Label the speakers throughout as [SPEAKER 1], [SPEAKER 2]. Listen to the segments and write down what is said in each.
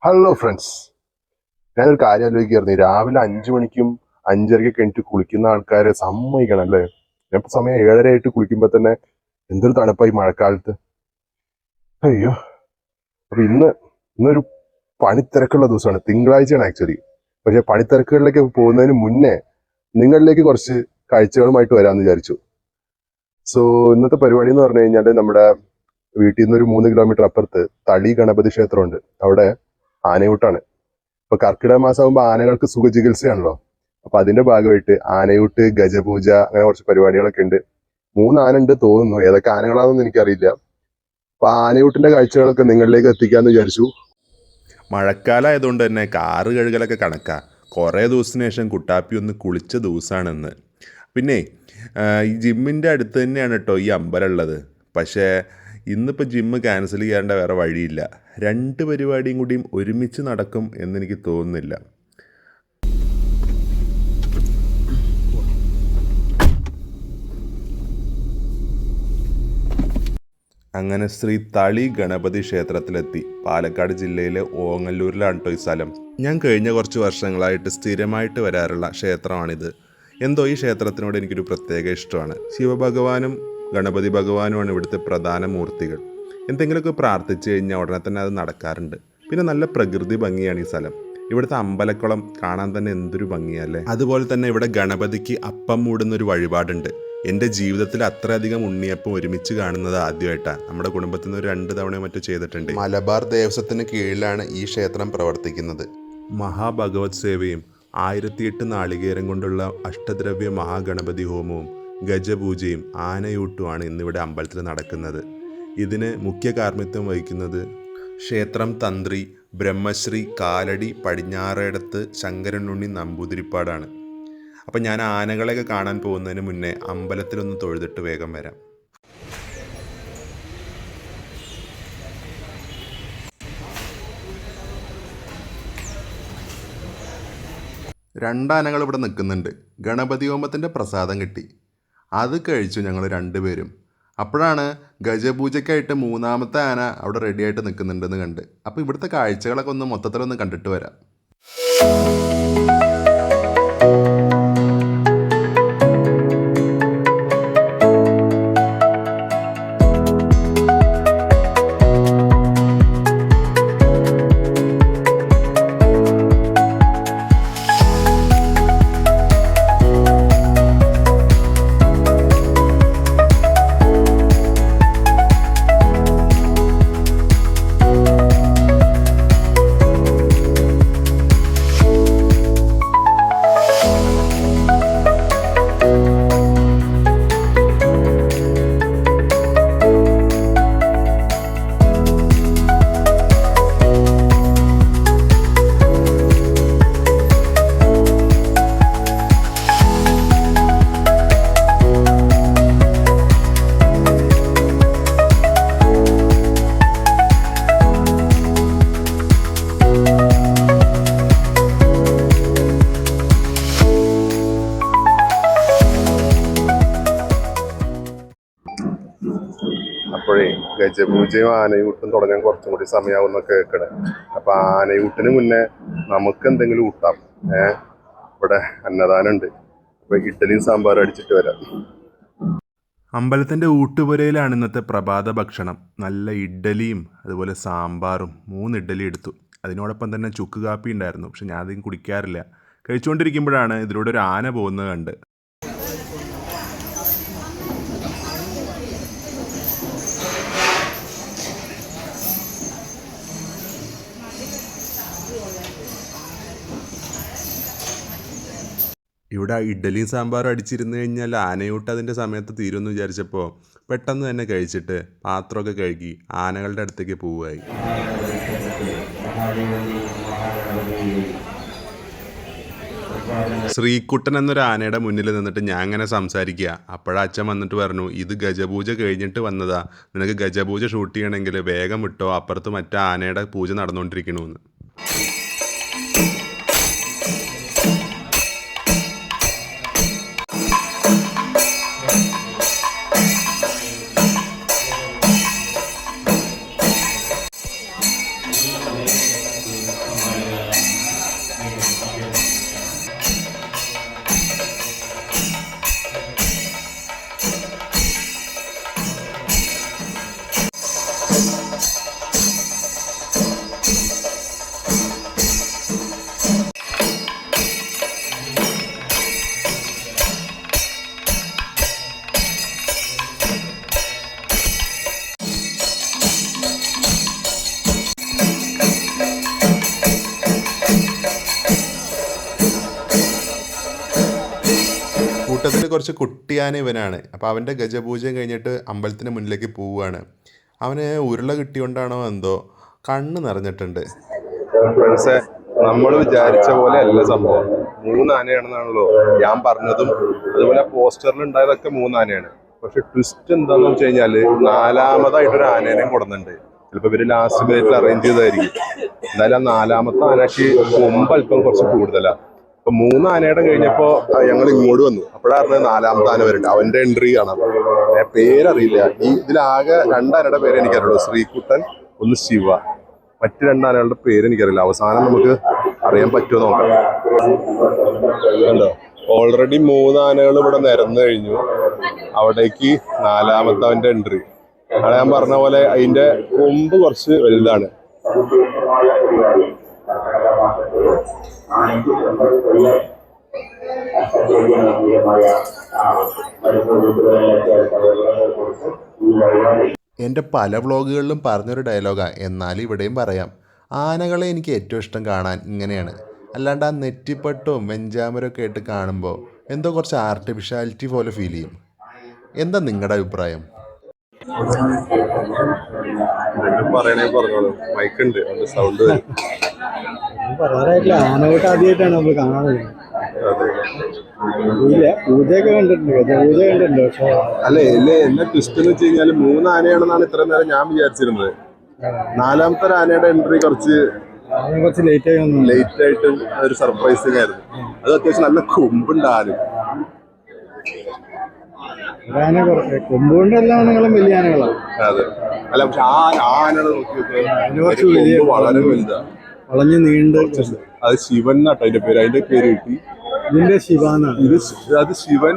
[SPEAKER 1] Hello friends, ഞാനൊരു കാര്യം ആലോചിക്കായിരുന്നു. രാവിലെ 5 മണിക്കും 5:30ക്കൊക്കെ എനിക്ക് കുളിക്കുന്ന ആൾക്കാരെ സമ്മതിക്കണം അല്ലേ? ഞാൻ ഇപ്പൊ സമയം 7:30 ആയിട്ട് കുളിക്കുമ്പോ തന്നെ എന്തൊരു തണുപ്പായി മഴക്കാലത്ത്. അയ്യോ. അപ്പൊ ഇന്നൊരു പണിത്തിരക്കുള്ള ദിവസമാണ്, തിങ്കളാഴ്ചയാണ് ആക്ച്വലി. പക്ഷെ പണിത്തിരക്കുകളിലേക്ക് പോകുന്നതിന് മുന്നേ നിങ്ങളിലേക്ക് കുറച്ച് കാഴ്ചകളുമായിട്ട് വരാമെന്ന് വിചാരിച്ചു. സോ ഇന്നത്തെ പരിപാടി എന്ന് പറഞ്ഞു കഴിഞ്ഞാൽ നമ്മുടെ വീട്ടിൽ നിന്ന് ഒരു 3 കിലോമീറ്റർ അപ്പുറത്ത് തളി ഗണപതി ക്ഷേത്രമുണ്ട്. അവിടെ ആനയൂട്ടാണ്. ഇപ്പൊ കർക്കിടക മാസമാകുമ്പോ ആനകൾക്ക് സുഖചികിത്സയാണല്ലോ. അപ്പൊ അതിന്റെ ഭാഗമായിട്ട് ആനയൂട്ട്, ഗജപൂജ, അങ്ങനെ കുറച്ച് പരിപാടികളൊക്കെ ഉണ്ട്. 3 ആന ഉണ്ട് തോന്നുന്നു, ഏതൊക്കെ ആനകളാണെന്ന് എനിക്കറിയില്ല. അപ്പൊ ആനയൂട്ടിന്റെ കാഴ്ചകളൊക്കെ നിങ്ങളിലേക്ക് എത്തിക്കാന്ന് വിചാരിച്ചു.
[SPEAKER 2] മഴക്കാലമായതുകൊണ്ട് തന്നെ കാറ് കഴുകലൊക്കെ കണക്കാ. കുറേ ദിവസത്തിന് ശേഷം കുട്ടാപ്പി ഒന്ന് കുളിച്ച ദിവസമാണെന്ന്. പിന്നെ ഈ ജിമ്മിൻ്റെ അടുത്ത് തന്നെയാണ് കേട്ടോ ഈ അമ്പലം ഉള്ളത്. പക്ഷേ ഇന്നിപ്പോൾ ജിമ്മ് ക്യാൻസൽ ചെയ്യാണ്ട് വേറെ വഴിയില്ല. 2 പരിപാടിയും കൂടിയും ഒരുമിച്ച് നടക്കും എന്നെനിക്ക് തോന്നുന്നില്ല. അങ്ങനെ ശ്രീ തളി ഗണപതി ക്ഷേത്രത്തിലെത്തി. പാലക്കാട് ജില്ലയിലെ ഓങ്ങല്ലൂരിലാണ് കേട്ടോ ഈ സ്ഥലം. ഞാൻ കഴിഞ്ഞ കുറച്ച് വർഷങ്ങളായിട്ട് സ്ഥിരമായിട്ട് വരാറുള്ള ക്ഷേത്രമാണിത്. എന്തോ ഈ ക്ഷേത്രത്തിനോട് എനിക്കൊരു പ്രത്യേക ഇഷ്ടമാണ്. ശിവഭഗവാനും ഗണപതി ഭഗവാനുമാണ് ഇവിടുത്തെ പ്രധാന മൂർത്തികൾ. എന്തെങ്കിലുമൊക്കെ പ്രാർത്ഥിച്ചു കഴിഞ്ഞാൽ ഉടനെ തന്നെ അത് നടക്കാറുണ്ട്. പിന്നെ നല്ല പ്രകൃതി ഭംഗിയാണ് ഈ സ്ഥലം. ഇവിടുത്തെ അമ്പലക്കുളം കാണാൻ തന്നെ എന്തൊരു ഭംഗിയല്ലേ. അതുപോലെ തന്നെ ഇവിടെ ഗണപതിക്ക് അപ്പം മൂടുന്നൊരു വഴിപാടുണ്ട്. എൻ്റെ ജീവിതത്തിൽ അത്രയധികം ഉണ്ണിയപ്പം ഒരുമിച്ച് കാണുന്നത് ആദ്യമായിട്ടാണ്. നമ്മുടെ കുടുംബത്തിൽ നിന്ന് 2 തവണയോ മറ്റോ ചെയ്തിട്ടുണ്ട്. മലബാർ ദേവസ്വത്തിന് കീഴിലാണ് ഈ ക്ഷേത്രം പ്രവർത്തിക്കുന്നത്. മഹാഭഗവത് സേവയും 1008 നാളികേരം കൊണ്ടുള്ള അഷ്ടദ്രവ്യ മഹാഗണപതി ഹോമവും ഗജപൂജയും ആനയൂട്ടുമാണ് ഇന്നിവിടെ അമ്പലത്തിൽ നടക്കുന്നത്. ഇതിന് മുഖ്യ കാർമ്മിത്വം വഹിക്കുന്നത് ക്ഷേത്രം തന്ത്രി ബ്രഹ്മശ്രീ കാലടി പടിഞ്ഞാറേടത്ത് ശങ്കരനുണ്ണി നമ്പൂതിരിപ്പാടാണ്. അപ്പം ഞാൻ ആനകളെയൊക്കെ കാണാൻ പോകുന്നതിന് മുന്നേ അമ്പലത്തിലൊന്ന് തൊഴുതിട്ട് വേഗം വരാം. 2 ആനകൾ ഇവിടെ നിൽക്കുന്നുണ്ട്. ഗണപതി ഹോമത്തിൻ്റെ പ്രസാദം കിട്ടി. അത് കഴിച്ചു ഞങ്ങൾ 2 പേരും. അപ്പോഴാണ് ഗജപൂജയ്ക്കായിട്ട് 3-മത്തെ ആന അവിടെ റെഡിയായിട്ട് നിൽക്കുന്നുണ്ടെന്ന് കണ്ട്. അപ്പോൾ ഇവിടുത്തെ കാഴ്ചകളൊക്കെ ഒന്ന് മൊത്തത്തിലൊന്ന് കണ്ടിട്ട് വരാം.
[SPEAKER 1] അപ്പോഴേ ഗജപൂജയും ആനയൂട്ടും തുടങ്ങാൻ കുറച്ചും കൂടി സമയമാവുന്നൊക്കെ കേൾക്കണേ. അപ്പൊ ആനയൂട്ടിന് മുന്നേ നമുക്ക് എന്തെങ്കിലും ഊട്ടാം. ഇവിടെ അന്നദാനം ഉണ്ട്. അപ്പൊ ഇഡ്ഡലിയും സാമ്പാറും അടിച്ചിട്ട് വരാം.
[SPEAKER 2] അമ്പലത്തിൻ്റെ ഊട്ടുപുരയിലാണ് ഇന്നത്തെ പ്രഭാത ഭക്ഷണം. നല്ല ഇഡ്ഡലിയും അതുപോലെ സാമ്പാറും. 3 ഇഡ്ഡലി എടുത്തു. അതിനോടൊപ്പം തന്നെ ചുക്ക് കാപ്പി ഉണ്ടായിരുന്നു. പക്ഷെ ഞാൻ അധികം കുടിക്കാറില്ല. കഴിച്ചുകൊണ്ടിരിക്കുമ്പോഴാണ് ഇതിലൂടെ ഒരു ആന പോകുന്നത് കണ്ട്. ഇവിടെ ഇഡ്ഡലിയും സാമ്പാറും അടിച്ചിരുന്ന് കഴിഞ്ഞാൽ ആനയൂട്ട് അതിൻ്റെ സമയത്ത് തീരുമെന്ന് വിചാരിച്ചപ്പോൾ പെട്ടെന്ന് തന്നെ കഴിച്ചിട്ട് പാത്രമൊക്കെ കഴുകി ആനകളുടെ അടുത്തേക്ക് പോവുകയായി. ശ്രീകുട്ടൻ എന്നൊരു ആനയുടെ മുന്നിൽ നിന്നിട്ട് ഞാൻ അങ്ങനെ സംസാരിക്കുക. അപ്പോഴാ അച്ഛൻ വന്നിട്ട് പറഞ്ഞു, ഇത് ഗജപൂജ കഴിഞ്ഞിട്ട് വന്നതാ, നിനക്ക് ഗജപൂജ ഷൂട്ട് ചെയ്യണമെങ്കിൽ വേഗം വിട്ടോ, അപ്പുറത്ത് മറ്റേ ആനയുടെ പൂജ നടന്നുകൊണ്ടിരിക്കണമെന്ന്. കുറച്ച് കുട്ടിയാന ഇവനാണ്. അപ്പോൾ അവൻ്റെ ഗജപൂജയും കഴിഞ്ഞിട്ട് അമ്പലത്തിൻ്റെ മുന്നിലേക്ക് പോവുകയാണ്. അവന് ഉരുള കിട്ടിയോണ്ടാണോ എന്തോ കണ്ണ് നിറഞ്ഞിട്ടുണ്ട്.
[SPEAKER 1] ഫ്രണ്ട്സെ, നമ്മൾ വിചാരിച്ച പോലെ അല്ല സംഭവം. 3 ആനയാണെന്നാണല്ലോ ഞാൻ പറഞ്ഞതും, അതുപോലെ പോസ്റ്ററിൽ ഉണ്ടായതൊക്കെ 3 ആനയാണ്. പക്ഷെ ട്വിസ്റ്റ് എന്താണെന്ന് വെച്ച് കഴിഞ്ഞാല് 4ാമതായിട്ടൊരു ആനേനെയും കൊടുക്കുന്നുണ്ട്. ചിലപ്പോൾ ഇവര് ലാസ്റ്റ് മിനിറ്റിൽ അറേഞ്ച് ചെയ്തതായിരിക്കും. എന്തായാലും ആ 4ാമത്തെ ആനയ്ക്ക് കൊമ്പ് അല്പം കുറച്ച് കൂടുതലാണ്. അപ്പൊ 3 ആനയുടെ കഴിഞ്ഞപ്പോ ഞങ്ങൾ ഇങ്ങോട്ട് വന്നു. അപ്പോഴാണ് 4ാമത്തെ ആന വരുന്നത്. അവന്റെ എൻട്രി കാണാം. പേരറിയില്ല. ഇതിലാകെ 2 ആനയുടെ പേര് എനിക്കറിയുള്ളൂ. ശ്രീകുട്ടൻ, ഒന്ന് ശിവ. മറ്റ് 2 ആനകളുടെ പേര് എനിക്കറിയില്ല. അവസാനം നമുക്ക് അറിയാൻ പറ്റുമോ നോക്കാം. കണ്ടോ, ഓൾറെഡി 3 ആനകൾ ഇവിടെ നിരന്നു കഴിഞ്ഞു. അവിടേക്ക് 4ാമത്തെ അവന്റെ എൻട്രി. അത് ഞാൻ പറഞ്ഞ പോലെ അതിന്റെ കൊമ്പ് കുറച്ച് വലുതാണ്.
[SPEAKER 2] എൻ്റെ പല വ്ളോഗുകളിലും പറഞ്ഞൊരു ഡയലോഗാണ്, എന്നാലും ഇവിടെയും പറയാം. ആനകളെ എനിക്ക് ഏറ്റവും ഇഷ്ടം കാണാൻ ഇങ്ങനെയാണ്. അല്ലാണ്ട് ആ നെറ്റിപ്പട്ടും വെഞ്ചാമരമൊക്കെ ആയിട്ട് കാണുമ്പോൾ എന്തോ കുറച്ച് ആർട്ടിഫിഷ്യാലിറ്റി പോലെ ഫീൽ ചെയ്യും. എന്താ നിങ്ങളുടെ അഭിപ്രായം?
[SPEAKER 1] പറയണേ പറഞ്ഞോളൂ. മൈക്കുണ്ട്, അതിന്റെ സൗണ്ട്
[SPEAKER 3] പറയാറായിട്ടില്ല. ആനകോട്ട് ആദ്യമായിട്ടാണ് നമ്മൾ കാണാറുള്ളത്. പൂജയൊക്കെ കണ്ടിട്ടുണ്ട്, ഗജപൂജ കണ്ടിട്ടുണ്ട്. പക്ഷെ
[SPEAKER 1] അല്ലേ എന്നെ ട്വിസ്റ്റ് എന്ന് വെച്ച് കഴിഞ്ഞാല് 3 ആനയാണെന്നാണ് ഇത്രയും നേരം ഞാൻ വിചാരിച്ചിരുന്നത്. 4ാമത്തെ ആനയുടെ എൻട്രി കുറച്ച്
[SPEAKER 3] ലേറ്റ് ആയി വന്നു.
[SPEAKER 1] ലേറ്റ് ആയിട്ട് ഒരു സർപ്രൈസിംഗ് ആയിരുന്നു. അത് അത്യാവശ്യം നല്ല കൊമ്പുണ്ട് ആന.
[SPEAKER 3] ആന കൊമ്പുകൊണ്ട് എല്ലാ ആനകളും വലിയ ആനകളാണ്.
[SPEAKER 1] അതെ, അല്ല പക്ഷെ ആ ആനയുടെ
[SPEAKER 3] കുറച്ച് വലിയ
[SPEAKER 1] വളരെ വലുതാണ്,
[SPEAKER 3] വളഞ്ഞു നീണ്ട്.
[SPEAKER 1] അത് ശിവൻ എന്നാട്ടോ അതിന്റെ പേര്. അതിന്റെ പേര് കിട്ടി.
[SPEAKER 3] ഇതിന്റെ ശിവാനാണ്.
[SPEAKER 1] അത് ശിവൻ,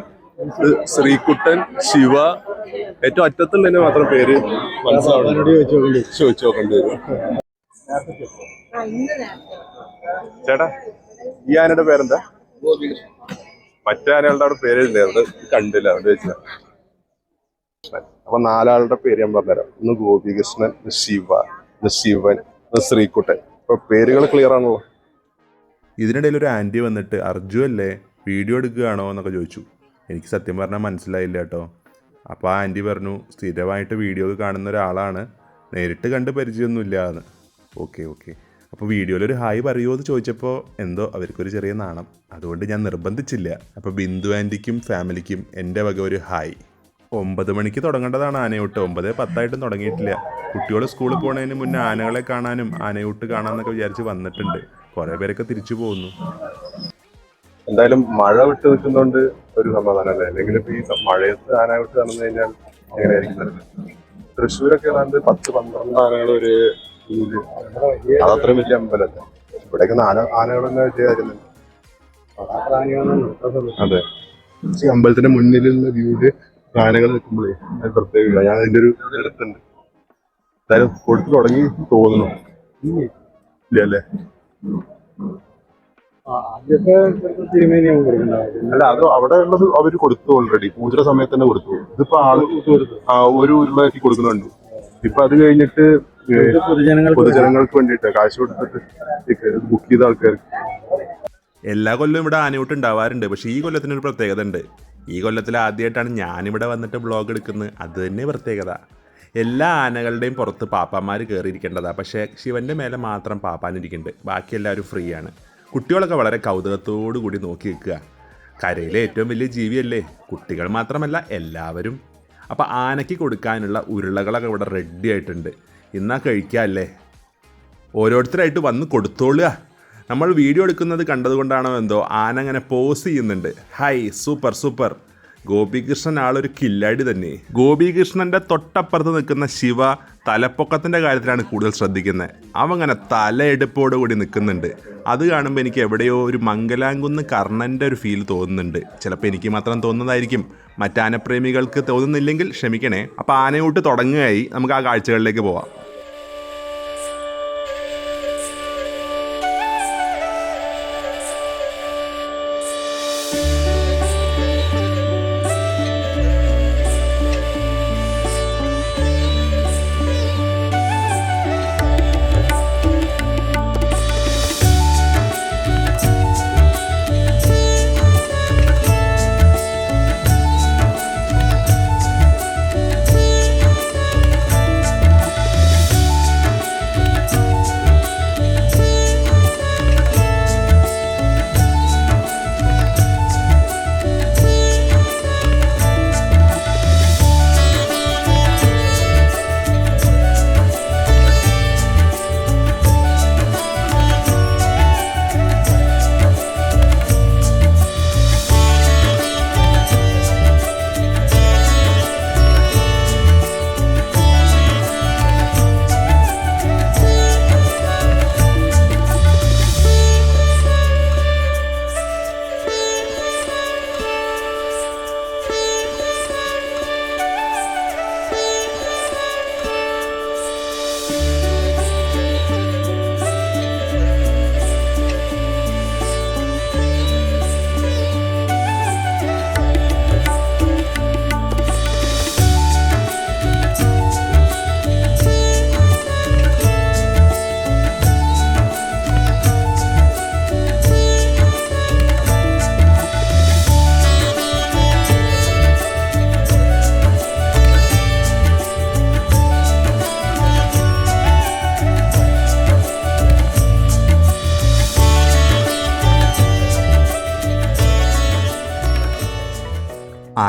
[SPEAKER 1] ശ്രീകുട്ടൻ, ശിവ. ഏറ്റവും അറ്റത്തുള്ളതിന് മാത്രം പേര് ചോദിച്ചു നോക്കേണ്ടി വരും. ചേട്ടാ, ഈ ആനയുടെ പേരെന്താ? മറ്റേ ആനകളുടെ അവിടെ പേരെഴുതില്ലേ, അത് കണ്ടില്ല, അവിടെ വെച്ചില്ല. അപ്പൊ 4 ആളുടെ പേര് ഞാൻ പറഞ്ഞുതരാം. ഒന്ന് ഗോപികൃഷ്ണൻ, ശിവ, ശിവൻ, ശ്രീകുട്ടൻ. അപ്പൊ പേരുകൾ ക്ലിയർ ആണല്ലോ.
[SPEAKER 2] ഇതിനിടയിൽ ഒരു ആൻറ്റി വന്നിട്ട് അർജു അല്ലേ, വീഡിയോ എടുക്കുകയാണോ എന്നൊക്കെ ചോദിച്ചു. എനിക്ക് സത്യം പറഞ്ഞാൽ മനസ്സിലായില്ല കേട്ടോ. അപ്പോൾ ആ ആൻറ്റി പറഞ്ഞു സ്ഥിരമായിട്ട് വീഡിയോ കാണുന്ന ഒരാളാണ്, നേരിട്ട് കണ്ട് പരിചയമൊന്നുമില്ല എന്ന്. ഓക്കെ. അപ്പോൾ വീഡിയോയിലൊരു ഹായ് പറയുമോ എന്ന് ചോദിച്ചപ്പോൾ എന്തോ അവർക്കൊരു ചെറിയ നാണം, അതുകൊണ്ട് ഞാൻ നിർബന്ധിച്ചില്ല. അപ്പോൾ ബിന്ദു ആൻറ്റിക്കും ഫാമിലിക്കും എൻ്റെ വക ഒരു ഹായ്. 9 മണിക്ക് തുടങ്ങേണ്ടതാണ് ആനയൂട്ട്. 9:10 തുടങ്ങിയിട്ടില്ല. കുട്ടികൾ സ്കൂളിൽ പോകുന്നതിന് മുന്നേ ആനകളെ കാണാനും ആനയൂട്ട് കാണാമെന്നൊക്കെ വിചാരിച്ച് വന്നിട്ടുണ്ട്. കുറേ പേരൊക്കെ തിരിച്ചു പോകുന്നു.
[SPEAKER 1] എന്തായാലും മഴ വിട്ട് നിൽക്കുന്നതുകൊണ്ട് ഒരു സമാധാനം അല്ലേ. അല്ലെങ്കിൽ ഇപ്പൊ ഈ മഴയത്ത് ആന വിട്ട് നടന്നു കഴിഞ്ഞാൽ എങ്ങനെയായിരിക്കും? തൃശ്ശൂരൊക്കെ ഏതാണ്ട് 10-12 ആനകൾ ഒരു അതത്രയും വലിയ അമ്പലമല്ല. ഇവിടെയൊക്കെ ആനകൾ തന്നെ വലിയ കാര്യം. അതെ, ഈ അമ്പലത്തിന്റെ മുന്നിലുള്ള വ്യൂല് ആനകൾ നിൽക്കുമ്പോഴേ അത് പ്രത്യേക. ഞാൻ അതിന്റെ ഒരു എടുത്തുണ്ട്. എന്തായാലും കൊടുത്തു തുടങ്ങി തോന്നുന്നു. ഇല്ല അല്ലേ? അല്ല, അത് അവിടെ ഉള്ളത് അവര് കൊടുത്തു ഓൾറെഡി. പൂജയുടെ സമയത്ത് തന്നെ കൊടുത്തു. ഇതിപ്പോ ആള് ഒരു ഉരുളാക്കി കൊടുക്കുന്നുണ്ട്. ഇപ്പൊ അത് കഴിഞ്ഞിട്ട് പൊതുജനങ്ങൾക്ക് വേണ്ടിയിട്ട് കാശ് കൊടുത്തിട്ട് ബുക്ക് ചെയ്ത ആൾക്കാർക്ക്.
[SPEAKER 2] എല്ലാ കൊല്ലവും ഇവിടെ ആനയൂട്ട് ഉണ്ടാവാറുണ്ട്. പക്ഷേ ഈ കൊല്ലത്തിനൊരു പ്രത്യേകത ഉണ്ട്. ഈ കൊല്ലത്തിൽ ആദ്യമായിട്ടാണ് ഞാനിവിടെ വന്നിട്ട് വ്ളോഗ് എടുക്കുന്നത്. അത് തന്നെ പ്രത്യേകത. എല്ലാ ആനകളുടെയും പുറത്ത് പാപ്പാന്മാർ കയറിയിരിക്കേണ്ടതാണ്. പക്ഷേ ശിവൻ്റെ മേലെ മാത്രം പാപ്പാനിരിക്കുന്നുണ്ട്. ബാക്കി എല്ലാവരും ഫ്രീ ആണ്. കുട്ടികളൊക്കെ വളരെ കൗതുകത്തോടു കൂടി നോക്കി നിൽക്കുക. കരയിലെ ഏറ്റവും വലിയ ജീവിയല്ലേ, കുട്ടികൾ മാത്രമല്ല എല്ലാവരും. അപ്പോൾ ആനയ്ക്ക് കൊടുക്കാനുള്ള ഉരുളകളൊക്കെ ഇവിടെ റെഡി ആയിട്ടുണ്ട്. ഇന്നാ കഴിക്കാമല്ലേ. ഓരോരുത്തരായിട്ട് വന്ന് കൊടുത്തോളുക. നമ്മൾ വീഡിയോ എടുക്കുന്നത് കണ്ടതുകൊണ്ടാണോ എന്തോ ആന അങ്ങനെ പോസ് ചെയ്യുന്നുണ്ട്. Hi, super. ഗോപികൃഷ്ണൻ ആളൊരു കില്ലാടി തന്നെ. ഗോപികൃഷ്ണൻ്റെ തൊട്ടപ്പുറത്ത് നിൽക്കുന്ന ശിവ തലപ്പൊക്കത്തിൻ്റെ കാര്യത്തിലാണ് കൂടുതൽ ശ്രദ്ധിക്കുന്നത്. അവങ്ങനെ തലയെടുപ്പോടു കൂടി നിൽക്കുന്നുണ്ട്. അത് കാണുമ്പോൾ എനിക്ക് എവിടെയോ ഒരു മംഗലാംകുന്ന് കർണൻ്റെ ഒരു ഫീൽ തോന്നുന്നുണ്ട്. ചിലപ്പോൾ എനിക്ക് മാത്രം തോന്നുന്നതായിരിക്കും, മറ്റാനപ്രേമികൾക്ക് തോന്നുന്നില്ലെങ്കിൽ ക്ഷമിക്കണേ. അപ്പോൾ ആനയൂട്ട് തുടങ്ങുകയായി. നമുക്ക് ആ കാഴ്ചകളിലേക്ക് പോവാം.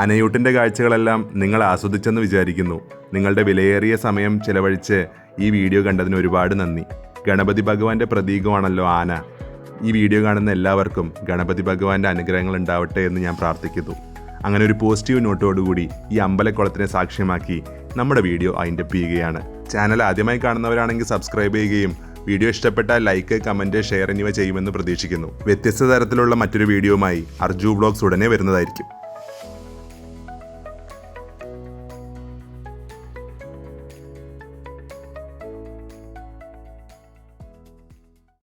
[SPEAKER 2] ആനയൂട്ടിൻ്റെ കാഴ്ചകളെല്ലാം നിങ്ങൾ ആസ്വദിച്ചെന്ന് വിചാരിക്കുന്നു. നിങ്ങളുടെ വിലയേറിയ സമയം ചിലവഴിച്ച് ഈ വീഡിയോ കണ്ടതിന് ഒരുപാട് നന്ദി. ഗണപതി ഭഗവാന്റെ പ്രതീകമാണല്ലോ ആന. ഈ വീഡിയോ കാണുന്ന എല്ലാവർക്കും ഗണപതി ഭഗവാന്റെ അനുഗ്രഹങ്ങൾ ഉണ്ടാവട്ടെ എന്ന് ഞാൻ പ്രാർത്ഥിക്കുന്നു. അങ്ങനെ ഒരു പോസിറ്റീവ് നോട്ടോടുകൂടി ഈ അമ്പലക്കുളത്തിനെ സാക്ഷ്യമാക്കി നമ്മുടെ വീഡിയോ വൈൻഡപ്പ് ചെയ്യുകയാണ്. ചാനൽ ആദ്യമായി കാണുന്നവരാണെങ്കിൽ സബ്സ്ക്രൈബ് ചെയ്യുകയും വീഡിയോ ഇഷ്ടപ്പെട്ടാൽ ലൈക്ക്, കമൻറ്റ്, ഷെയർ എന്നിവ ചെയ്യുമെന്ന് പ്രതീക്ഷിക്കുന്നു. വ്യത്യസ്ത തരത്തിലുള്ള മറ്റൊരു വീഡിയോയുമായി അർജു വ്ളോഗ്സ് ഉടനെ വരുന്നതായിരിക്കും.